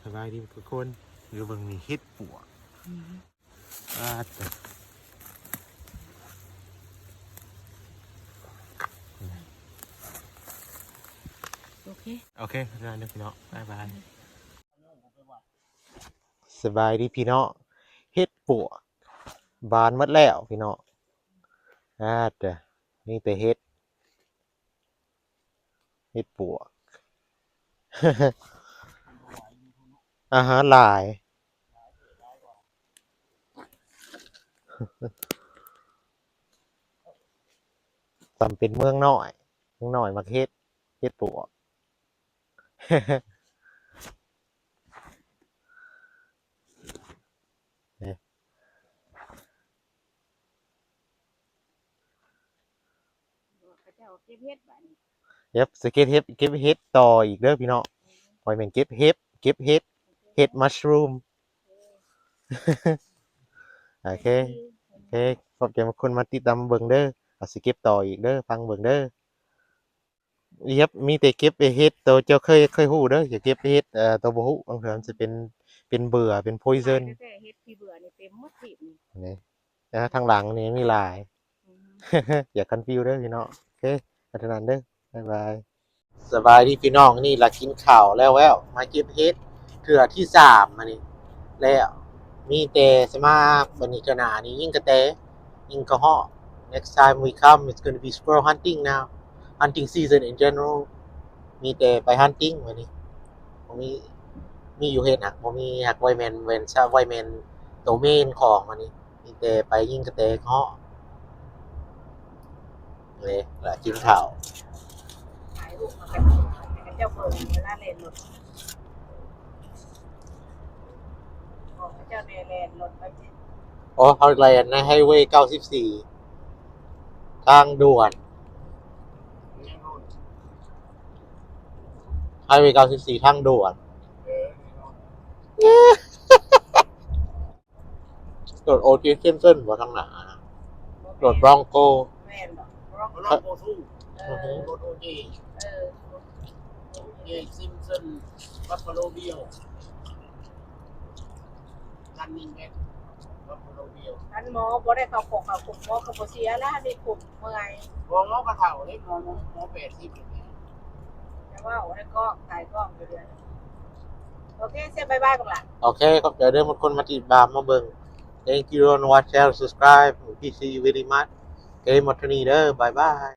สบายดีทุกคนหรือเบิ่งมีเฮ็ดปวกแต่โอเคงานเด้อพี่น้องบ๊ายบายสบายดีพี่น้องเฮ็ดปวกบานหมดแล้วพี่น้องแต่นี่แต่เฮ็ดปวก อาหารหลายสำเป็นเมืองน้อยมาเฮ็ดปวก เจ้าเก็บเฮ็ดบ้าน สเก็ตเก็บเฮ็ดต่ออีกเด้อพี่น้องปล่อยแม่นเก็บเฮ็ดมัชรูม โอเคขอบใจมากคนมาติดตามเบิ่งเด้อเอาสิเก็บต่ออีกเด้อฟังเบิ่งเด้อมีแต่เก็บเฮ็ดตัวเจ้าเคยฮู้เด้ออย่าเก็บเฮ็ดตัวบ่ฮู้บางเทื่อมันสิเป็นเบื่อเป็น poison แต่เฮ็ดที่เบื่อนี่เต็มหมดทีบนี่ นี่แล้วทางหลังนี่มีหลาย อย่าคันฟิวเด้อพี่น้องโอเคไปเท่านั้นเด้อบ๊ายบายสบายดีพี่น้องนี่ล่ะกินข้าวแล้วมาเก็บเฮ็ดเทื่อที่3มานี่แล้วมีแต่สมาบัดนี้ก็หน้านี่ยิ่งกระแตยิ่งกระเหาะ next time we come it's going to be squirrel hunting now hunting season in general มีแต่ไป hunting วันนี้บ่มีอยู่เฮ็ดหักบ่มีหักไวแมนไวแมนตัวเมนของวันนี้มีแต่ไปยิ่งกระแตเหาะเลยแล้วกินข้าว ถ่ายรูปมากันเจ้าเบิ่งเวลาเล่นรถบอกเจ้าเล่นรถไปสิ ฮอลแลนด์ในไฮเวย์94ทางด่วนไฮเวย์94ทางด่วนรถโอทีเซนเซ่นว่าทางหน้ารถบรองโกแม่นบ่รถ รถโบทูรถโอเจเจซิมสันบัฟฟาโลเบียวรันนิ่งแม็กบัฟฟาโลเบียว ท่านหมอบ่ได้เข้าปกเอาคุมหมอก็บ่เสียแล้วนี่คุมเมื่อย มองกระเถ่าเล็กมอง80อย่างเงี้ย แต่ว่าโอ้ยก็ถ่ายกล้องอยู่เดือนโอเคเสียบ๊ายบายบักล่ะ โอเคขอบใจเด้อทุกคนมาติดตามมาเบิ่ง Thank you on watch and subscribe. We see you very much. Okay, หมดเท่านี้เด้อบ๊ายบาย